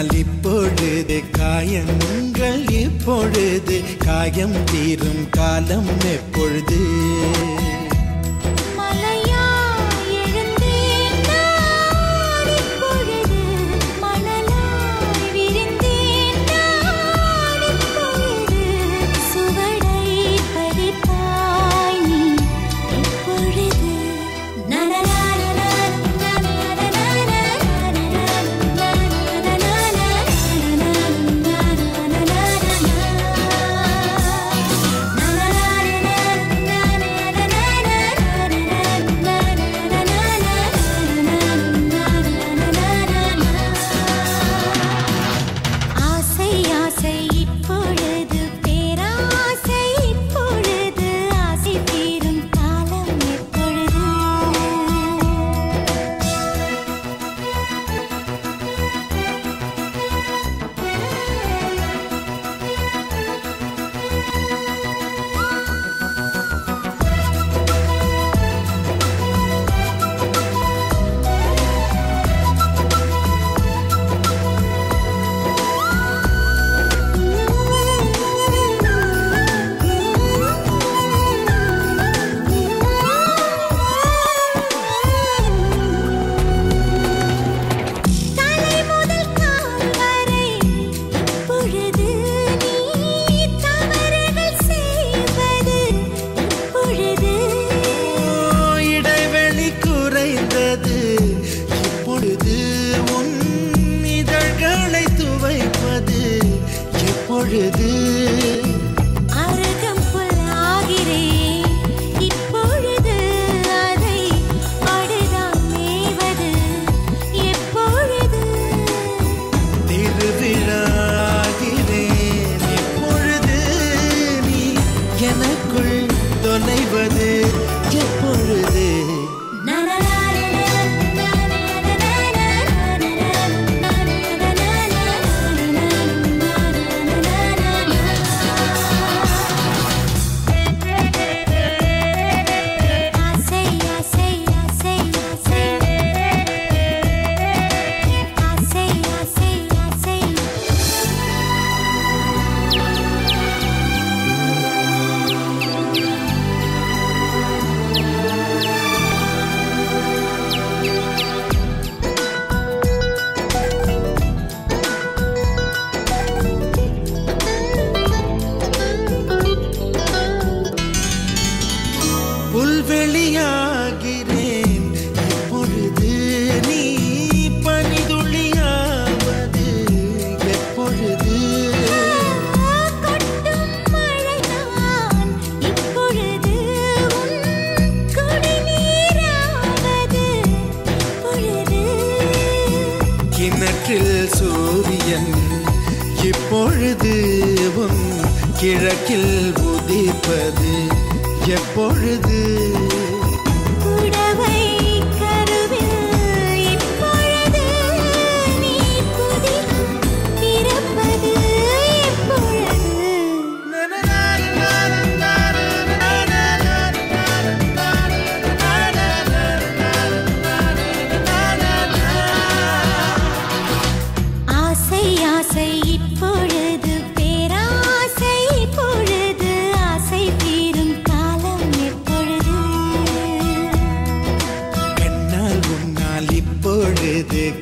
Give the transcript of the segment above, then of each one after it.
உன்னால் இப்பொழுது காயங்கள் இப்பொழுது காயம் தீரும் காலம் எப்பொழுது கிழக்கில் உதிப்பது எப்பொழுது புடவை கருவில் இப்பொழுது நீ புதிதும் பிறப்பது எப்பொழுது ஆசை ஆசை இப்பொழுது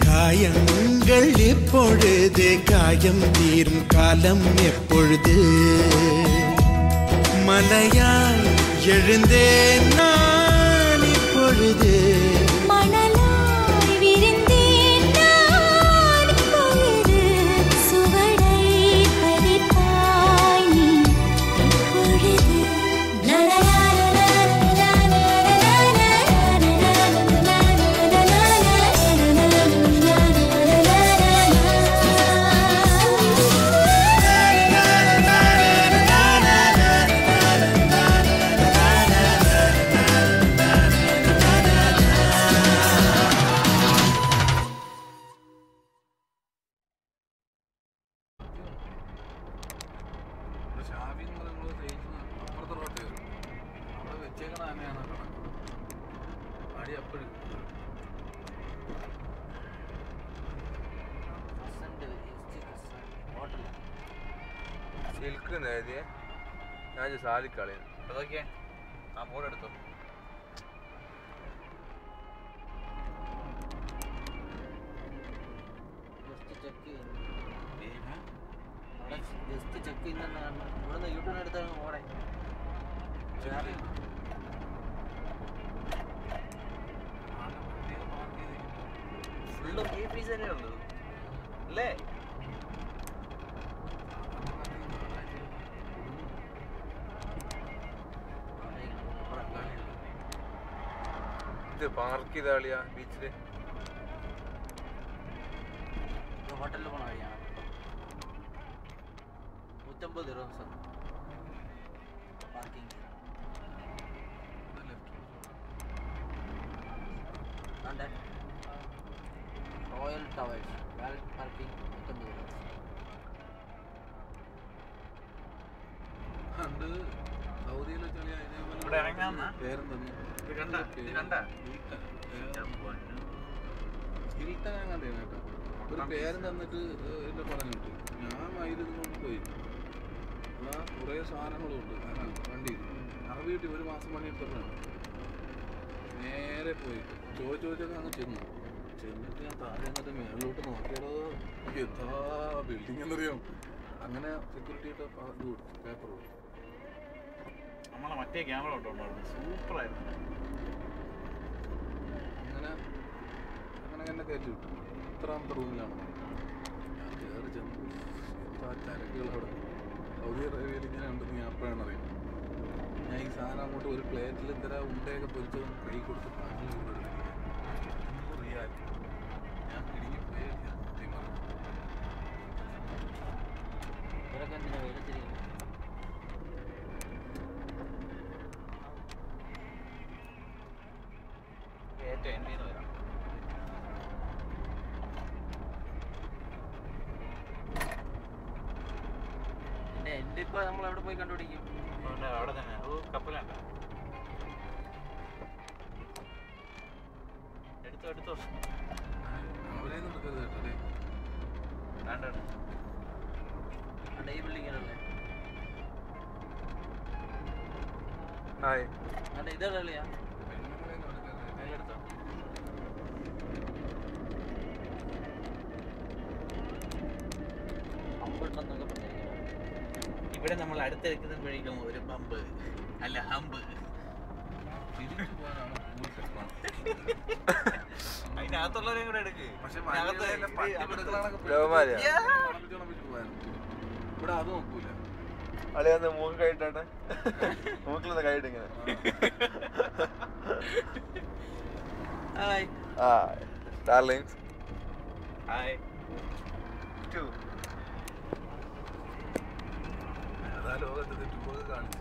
காயங்கள் இப்பொழுது காயம் தீரும் காலம் எப்பொழுது மலையாய் எழுந்தேன் நான் இப்பொழுது மணலாய் விரிந்தேன் நான் இப்பொழுது சுவடை பதிப்பாய் நீ இப்பொழுது Sunday is സിൽക്ക് നേരിയ ഞാൻ സാലിക്കളയുന്നു അതൊക്കെ ആ ഫോട്ടോ എടുത്തോ. ജസ്റ്റ് ചെക്ക് ചെയ്യുന്ന ഇവിടുന്ന് യൂട്യൂബിന് എടുത്താണ് ഓടെ ഫുള്ളും ഈ പീസ് തന്നെ ഉള്ളത് അല്ലേ? ഇത് പാർക്ക് ചെയ്താളിയാ ബീച്ചില് ഹോട്ടലിൽ പോണ വഴിയാണ്. 150 dirhams parking. Royal towers parking 150 dirhams. ഇവിടെ ഇറങ്ങാന്നാ ഒരു പേരും തന്നിട്ട് എന്നെ പറഞ്ഞിട്ട് ഞാൻ മയിലിൽ കൊണ്ട് പോയി. എന്നാ കുറേ സാധനങ്ങളും ഉണ്ട് വണ്ടിയിൽ. ആ വീട്ടിൽ ഒരു മാസം പണി എടുത്തപ്പോഴാണ് നേരെ പോയി ചോദിച്ചൊക്കെ അങ്ങ് ചെന്നിട്ട് ഞാൻ താഴെ എന്നിട്ട് മേളിലോട്ട് നോക്കിയതോ എന്താ ബിൽഡിംഗ് എന്നറിയാം. അങ്ങനെ സെക്യൂരിറ്റി ആയിട്ട് ഇത് കൊടുത്തു, പേപ്പർ കൊടുത്തു. നമ്മളെ മറ്റേ ക്യാമറ കൊണ്ടുണ്ടായിരുന്നു, സൂപ്പറായിരുന്നു. അങ്ങനെ അങ്ങനെ എന്നെ കയറ്റി വിട്ടു. ഇത്രാമത്തെ റൂമിലാണ് ഞാൻ കയറി ചെന്നു. ആ ചരക്കുകൾ അവിടെ സൗദി അറേബ്യയിൽ ഇങ്ങനെ ഉണ്ടെന്ന് ഞാൻ അപ്പോഴാണ് അറിയുന്നത്. ഞാൻ ഈ സാധനം അങ്ങോട്ട് ഒരു പ്ലേറ്റിൽ ഇത്തര ഉണ്ടയൊക്കെ പൊരിച്ചത് കൈ കൊടുത്തു. 100 റിയാൽ. ഞാൻ ഇടുങ്ങിപ്പോയി. ഇവരൊക്കെ എന്തിനാ വെയിലത്തിരിക്കുന്നത്? ഏറ്റവും എൻ്റെ നിന്ന് വരാം. പിന്നെ എൻ്റെ ഇപ്പൊ നമ്മൾ എവിടെ പോയി കണ്ടുപിടിക്കും? അവിടെ തന്നെ അത് കപ്പലുണ്ട്. എടുത്തോ എടുത്തോ. അവരെയൊന്നും എടുക്കരുത് കേട്ടോ അല്ലേ. വേണ്ട ഈ ബിൽഡിങ്ങിലല്ലേ? ഹായ് അല്ല ഇതല്ലേ? പെണ്ണുങ്ങളെയൊന്നും എടുക്കരുത്. എടുത്തോ. അമ്പെണ്ണെന്നൊക്കെ പറഞ്ഞിരിക്കുന്നത്. ഇവിടെ നമ്മൾ അടുത്തെടുക്കുമ്പോഴേക്കും ഒരു പമ്പ് അല്ല ഹമ്പ്. തിരിച്ചു പോകാനാണ് കൂടുതൽ സെറ്ററാണ്. അതിനകത്തുള്ളവരെയും കൂടെ എടുക്ക്. പക്ഷെ ലോകമാരിയാ ഇവിടെ അത് നോക്കൂല. അളിയാന്ന് മൂക്ക് കൈയിട്ടെ മൂക്കിലൊന്ന് കൈയിട്ട് ഇങ്ങനെ. ഹായ് ആ ഡാർലിങ്സ് ഹായ്. അതാ ലോകത്ത് ടൂറൊക്കെ കാണിച്ചു.